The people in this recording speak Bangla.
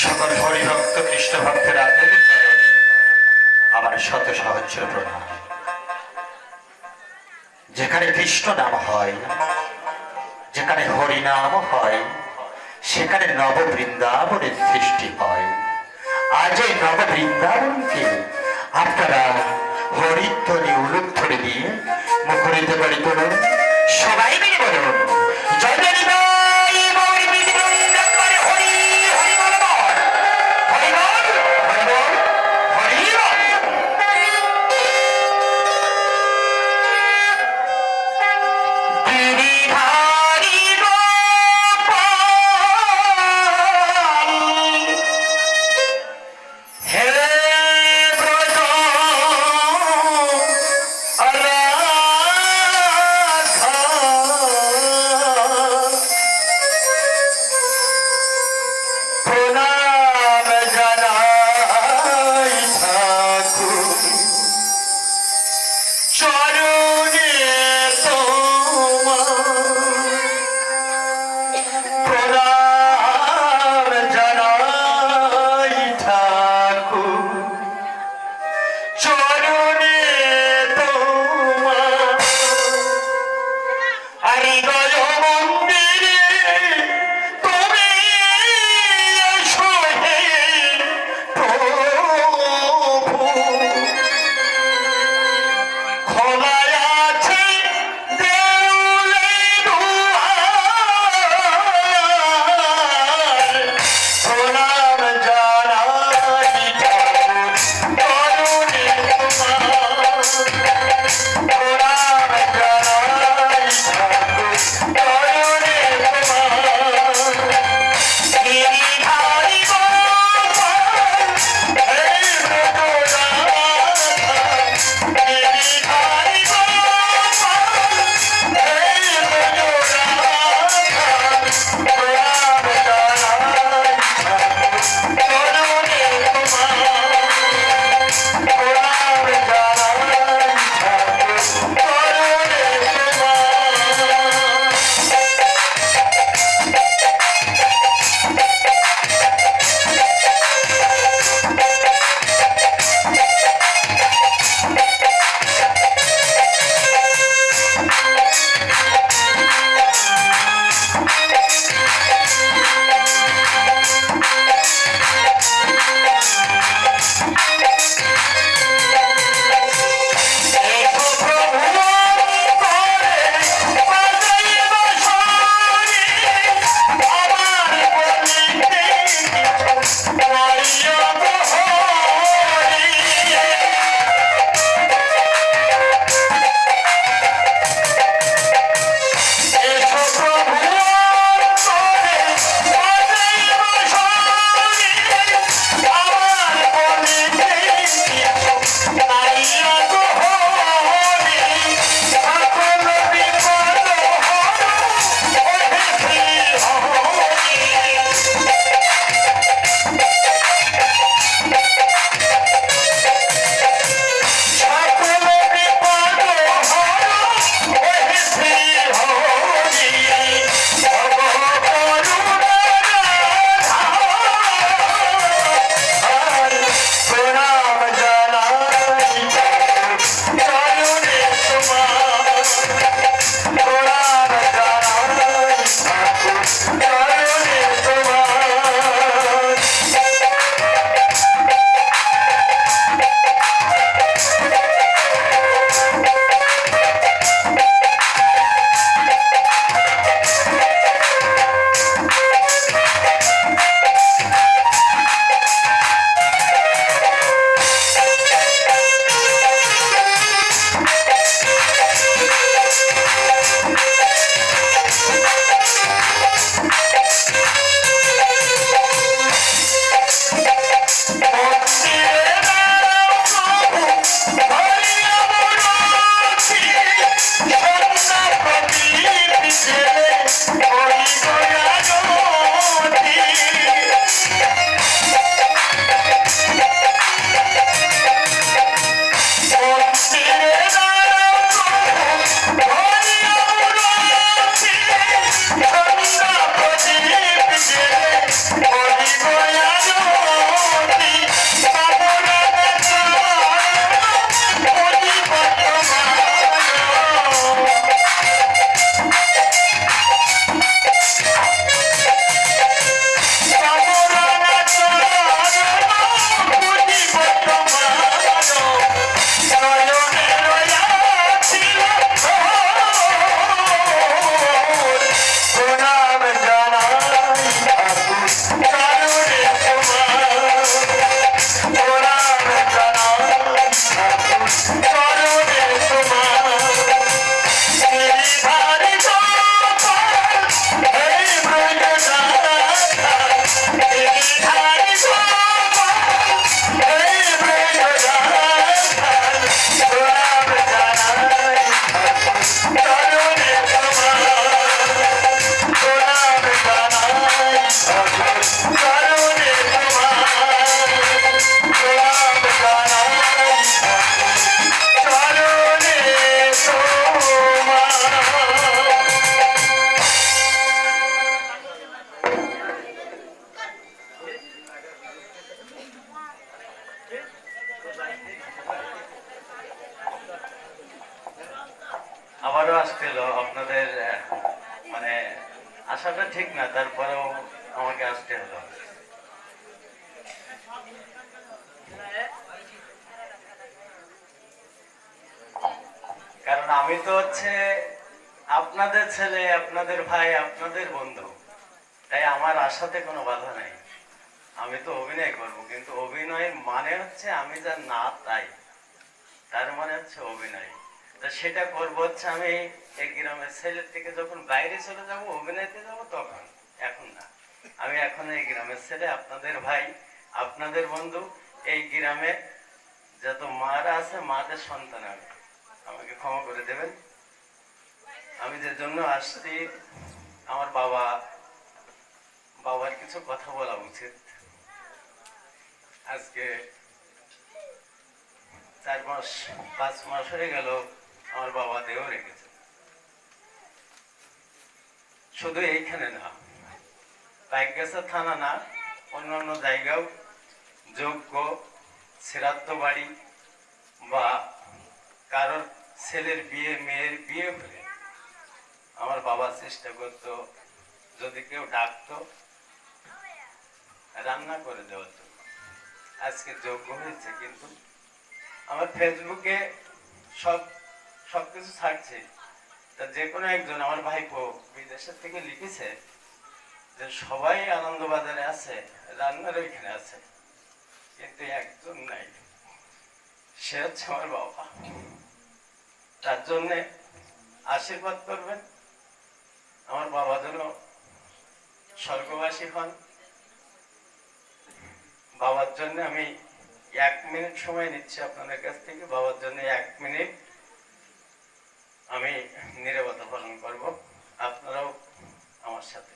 সকল হরিভক্ত কৃষ্ণ ভক্তের আদরে চরণে আমার শত সহস্র প্রণাম। যেখানে কৃষ্ণ নাম হয়, যেখানে হরিনাম হয়, সেখানে নব বৃন্দাবনের সৃষ্টি হয়। আজ এই নব বৃন্দাবনকে আপনারা হরিধ্বনি উলুধ্বনি দিয়ে মুখরিত করে তুলুন। সবাই মিলে বলুন জয় জয় নিতাই গৌর বৃন্দাবন হরি হরি বল বল হরি বল হরি বল হরি বল। গিরিধারী গোপাল হে ব্রজ রাধা চরণে তোমার প্রণাম জানাই, চরণে তোমার। আবারও আসতে হলো আপনাদের মানে আসাটা ঠিক না, তারপরেও আমাকে আসতে হলো। কারণ আমি তো হচ্ছে আপনাদের ছেলে, আপনাদের ভাই, আপনাদের বন্ধু, তাই আমার আশাতে কোনো বাধা নাই। আমি তো অভিনয় করব, কিন্তু অভিনয়ের মানে হচ্ছে আমি যা না তাই, তার মানে হচ্ছে অভিনয়। তা সেটা করবো হচ্ছে আমি এই গ্রামের ছেলের থেকে যখন বাইরে চলে যাব, অভিনয়তে যাব, তখন। এখন না, আমি এখন এই গ্রামের ছেলে, আপনাদের ভাই, আপনাদের বন্ধু। এই গ্রামে যত মারা আছে, মাদের সন্তান আমি। আমাকে ক্ষমা করে দেবেন। আমি যে জন্য আসছি, আমার বাবার কিছু কথা বলা উচিত। আজকে 4-5 মাস হয়ে গেল আমার বাবা দেহ রেখেছে। শুধু এইখানে না, বাইকগাছা থানা না, অন্যান্য জায়গাও যোগ্য শ্রাদ্ধ বাড়ি বা কারোর ছেলের বিয়ে, মেয়ের বিয়ে হলে আমার বাবা চেষ্টা করতো যদি কেউ ডাকতো রান্না করে দেওয়ার জন্য। আজকে যোগ্য হয়েছে, কিন্তু আমার ফেসবুকে সব সবকিছু ছাড়ছে। তা যে কোনো একজন, আমার ভাইপো বিদেশের থেকে লিখেছে যে সবাই আনন্দবাজারে আছে, রান্নার ওইখানে আছে, কিন্তু একজন নাই, সে হচ্ছে আমার বাবা। তার জন্যে আশীর্বাদ করবেন আমার বাবা যেন স্বর্গবাসী হন। বাবার জন্য আমি 1 মিনিট সময় নিচ্ছি আপনাদের কাছ থেকে। বাবার জন্য 1 মিনিট আমি নীরবতা পালন করব, আপনারাও আমার সাথে।